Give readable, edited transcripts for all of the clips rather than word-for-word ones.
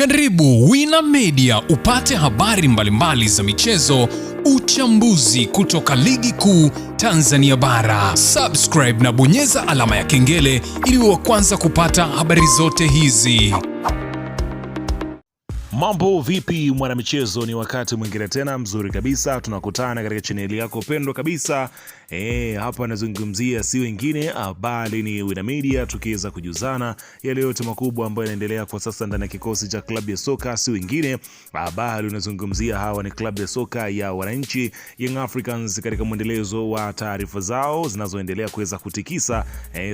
Karibu Wina Media upate habari mbalimbali za michezo, uchambuzi kutoka ligi kuu Tanzania bara. Subscribe na bonyeza alama ya kengele ili uwe wa kwanza kupata habari zote hizi. Mambo vipi mwanamichezo, ni wakati mwingine tena mzuri kabisa tunakutana katika chaneli yako pendwa kabisa. Hapa nazungumzia si wengine bali ni Wina Media, tukiweza kujuzana yale yote makubwa ambayo yanaendelea kwa sasa ndani ya kikosi cha klabu ya soka si wengine bali unazungumzia hawa ni klabu ya soka ya wananchi Young Africans, katika mwendelezo wa taarifa zao zinazoendelea kuweza kutikisa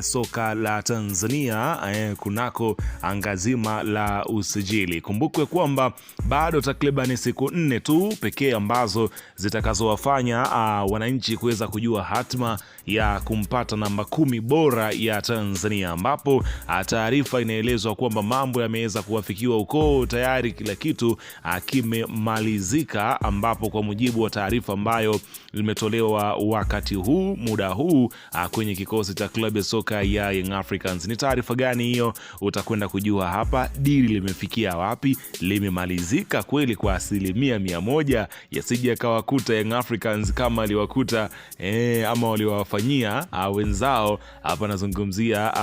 soka la Tanzania kunako angazima la usajili. Kumbukwe kwamba bado takriban siku 4 tu pekee ambazo zitakazowafanya wananchi kuweza kujua hatma ya kumpata namba 10 bora ya Tanzania, ambapo taarifa inaelezwa kwamba mambo yameweza kuwafikiwa huko tayari, kila kitu kimemalizika, ambapo kwa mujibu wa taarifa ambayo imetolewa wakati huu muda huu kwenye kikosi cha klabu ya soka ya Young Africans. Ni taarifa gani hiyo? Utakwenda kujua hapa. Dili limefikia wapi? Limemalizika kweli kwa 100%? Yasije kawakuta Young Africans kama aliwakuta ama waliwafanyia wenzao. Hapa nazungumzia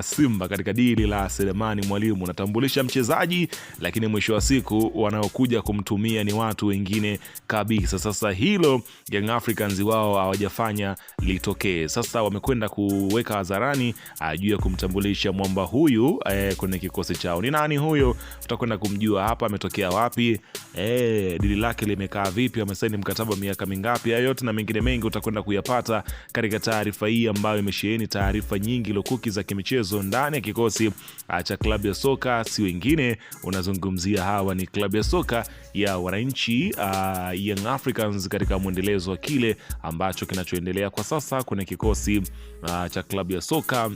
Simba katika dili la Selemani Mwalimu. Natambulisha mchezaji, lakini mwisho wa siku wanaokuja kumtumia ni watu wengine kabisa. Sasa hilo Young Africans wao hawajafanya litokee. Sasa wamekwenda kuweka hadharani juu ya kumtambulisha mwamba huyu kwenye kikosi chao. Ni nani huyo? Tutakwenda kumjua hapa, ametokea wapi, dili lake limekaa vipi, amesaini mkataba miaka mingapi. Yote na mengine mengi utakwenda kuyapata katika taarifa hii ambayo imesheheni taarifa nyingi lokuki za kimichezo ndani ya kikosi cha klabu ya soka si wengine. Unazungumzia hawa ni klabu ya soka ya wananchi Young Africans, katika mwendelezo wa kile ambacho kinachoendelea kwa sasa kwenye kikosi cha klabu ya soka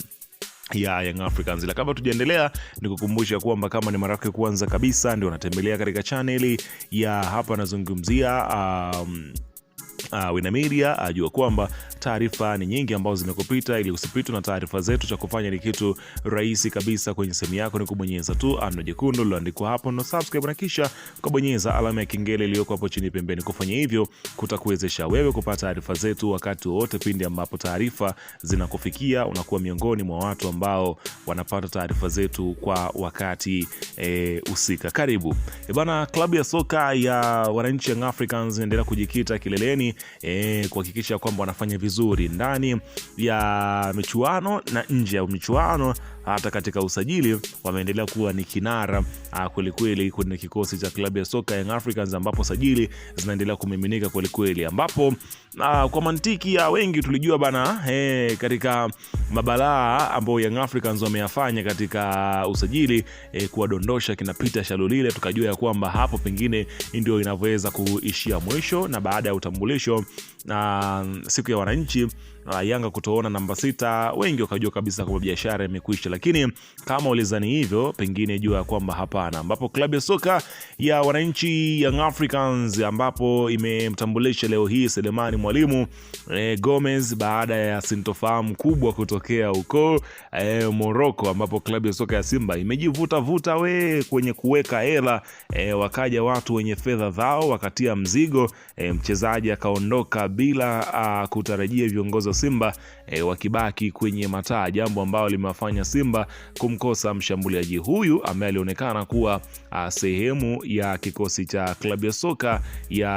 ya Young Africans. La kabla tujaendelea, nikukumbusha kwamba kama ni mara yako kwanza kabisa ndio unatembelea katika channel ya hapa nazungumzia Wina Media, ajua kwamba taarifa ni nyingi ambazo zimekupita. Ili usipitwe na taarifa zetu, cha kufanya ni kitu rahisi kabisa. Kwenye simu yako ni kubonyeza tu ano jekundu lililoandikwa hapo na subscribe, na kisha kubonyeza alama ya kengele iliyoko hapo chini pembeni. Kufanya hivyo kutakuwezesha wewe kupata taarifa zetu wakati wote pindi ambapo taarifa zinakufikia. Unakuwa miongoni mwa watu ambao wanapata taarifa zetu kwa wakati husika. Karibu bwana. Klabu ya soka ya wananchi Young Africans inaendelea kujikita kileleni kuhakikisha kwamba wanafanya vizuri ndani ya michuano na nje ya michuano. Hata katika usajili wameendelea kuwa ni kinara kweli kwenye kikosi cha klabu ya soka Young Africans, ambapo sajili zinaendelea kumiminika kweli, ambapo kwa mantiki ya wengi tulijua bana katika mabalaa ambao Young Africans wameyafanya katika usajili kuwadondosha kina Peter Shalulile, tukajua ya kwamba hapo pengine ndio inavyoweza kuishia mwisho. Na baada ya utambulisho siku ya wananchi Yanga kutoona namba 6, wengi wakajua kabisa kwamba biashara imekwisha. Lakini kama ulizani hivyo, pengine jua kwamba hapana, ambapo klabu ya soka ya wananchi Young Africans ambapo imemtambulisha leo hii Selemani Mwalimu Gomez, baada ya sintofahamu kubwa kutokea huko Morocco, ambapo klabu ya soka ya Simba imejivuta kwenye kuweka hela, wakaja watu wenye fedha zao wakatia mzigo, mchezaji akaondoka bila kutarajia viongozi wa Simba wakibaki kwenye mataa, jambo ambalo limewafanya Simba kumkosa mshambuliaji huyu ambaye alionekana kuwa sehemu ya kikosi cha klabu ya soka ya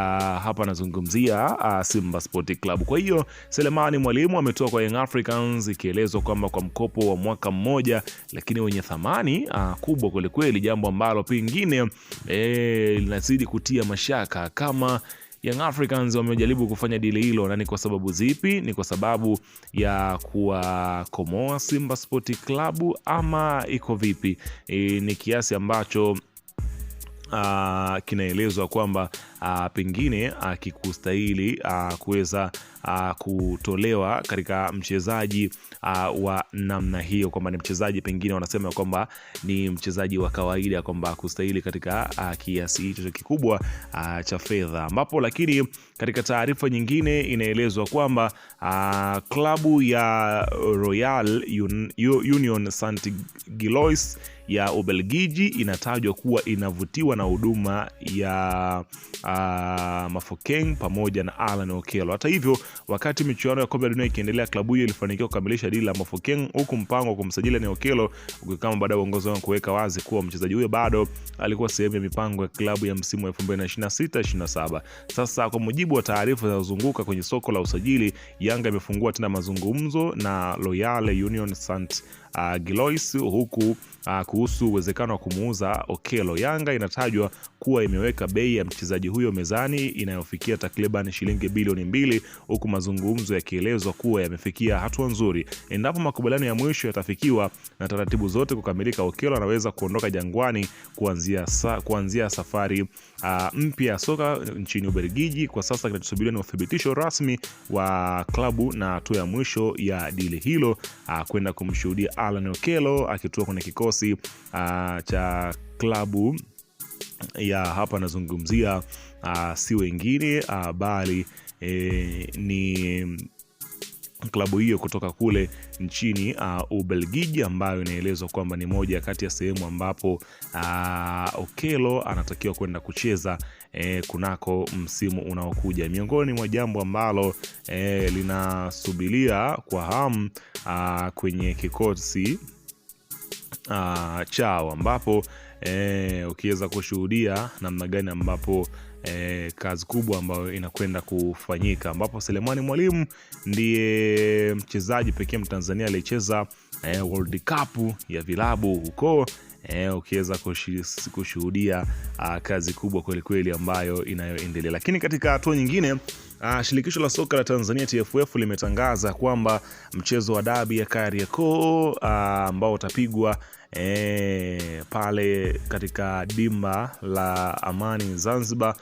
hapa nazungumzia Simba Sport Club. Kwa hiyo Selemani Mwalimu ametoka kwa Young Africans, ikielezwa kwamba kwa mkopo wa mwaka mmoja, lakini wenye thamani kubwa kweli, jambo ambalo pengine linazidi kutia mashaka kama Young Africans wamejaribu kufanya dili hilo. Na ni kwa sababu zipi? Ni kwa sababu ya kuwakomoa Simba Sport Club ama iko vipi? Ni kiasi ambacho kinaelezwa kwamba pengine kikustahili kuweza kutolewa katika mchezaji wa namna hiyo, kwamba ni mchezaji pengine wanasema kwamba ni mchezaji wa kawaida, kwamba kustahili katika kiasi hicho kikubwa cha fedha, ambapo lakini katika taarifa nyingine inaelezwa kwamba klabu ya Royal Union Saint-Gilloise ya Ubelgiji inatajwa kuwa inavutiwa na huduma ya Mafokeng pamoja na Alan Okello. Hata hivyo, wakati michuano ya kombe la dunia ikiendelea, klabu hiyo ilifanikiwa kukamilisha dili la Mafokeng, huku mpango wa kumsajili na Okello ukikama baada ya uongozi wao kuweka wazi kuwa mchezaji huyo bado alikuwa sehemu ya mipango ya klabu ya msimu wa 2026-27. Sasa kwa mujibu wa taarifa zinazozunguka kwenye soko la usajili, Yanga imefungua tena mazungumzo na Royal Union Saint-Gilloise huku kuhusu uwezekano wa kumuuza Okello. Yanga inatajwa kuwa imeweka bei ya mchezaji huyo mezani inayofikia takriban shilingi bilioni 2, huku mazungumzo yakielezwa kuwa yamefikia hatua nzuri. Endapo makubaliano ya mwisho yatafikiwa na taratibu zote kukamilika, Okello anaweza kuondoka Jangwani kuanzia safari mpya ya soka nchini Ubelgiji. Kwa sasa kinachosubiriwa ni uthibitisho rasmi wa klabu na hatua ya mwisho ya dili hilo kwenda kumshuhudia Alan Okello akitua kwenye kikosi cha klabu ya hapa nazungumzia si wengine bali ni klabu hiyo kutoka kule nchini Ubelgiji, ambayo inaelezwa kwamba ni moja kati ya sehemu ambapo Okello anatakiwa kwenda kucheza kunako msimu unaokuja. Miongoni mwa jambo ambalo linasubiria kwa hamu kwenye kikosi chao, ambapo ukiweza kushuhudia namna gani ambapo kazi kubwa ambayo inakwenda kufanyika, ambapo Selemani Mwalimu ndiye mchezaji pekee Mtanzania aliyecheza World Cup ya vilabu huko. Ukiweza kushuhudia kazi kubwa kweli kweli ambayo inayoendelea. Lakini katika hatua nyingine, shirikisho la soka la Tanzania TFF limetangaza kwamba mchezo wa dabi ya Kariakoo ambao utapigwa pale katika dimba la Amani Zanzibar,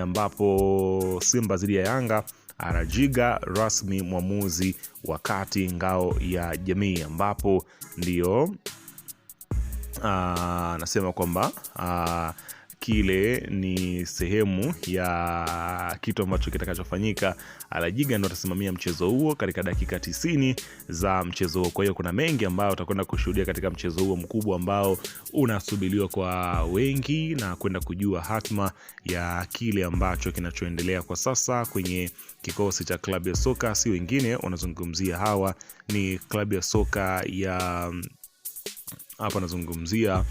ambapo Simba dhidi ya Yanga, Arajiga rasmi mwamuzi wakati ngao ya jamii, ambapo ndio nasema kwamba kile ni sehemu ya kitu ambacho kitakachofanyika. Alajiga ndo atasimamia mchezo huo katika dakika 90 za mchezo huo. Kwa hiyo kuna mengi ambayo utakwenda kushuhudia katika mchezo huo mkubwa ambao unasubiriwa kwa wengi na kwenda kujua hatma ya kile ambacho kinachoendelea kwa sasa kwenye kikosi cha klabu ya soka. Si wengine unazungumzia, hawa ni klabu ya soka ya hapa nazungumzia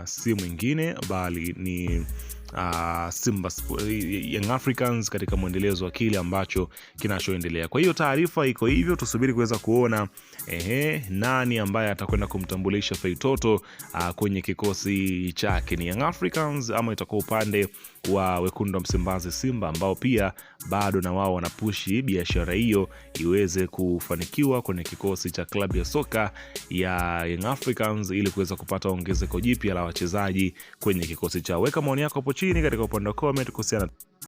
si mwingine bali ni Simba Young Africans katika mwendelezo wa kile ambacho kinachoendelea. Kwa hiyo taarifa iko hivyo, tusubiri kuweza kuona nani ambaye atakwenda kumtambulisha Feitoto kwenye kikosi chake. Ni Young Africans ama itakuwa upande wa wekundu wa Msimbazi Simba, ambao pia bado na wao wanapushi biashara hiyo iweze kufanikiwa kwenye kikosi cha klabu ya soka ya Young Africans ili kuweza kupata ongezeko jipya la wachezaji kwenye kikosi chao. Weka maoni yako hapo chini katika upande wa comment kuhusiana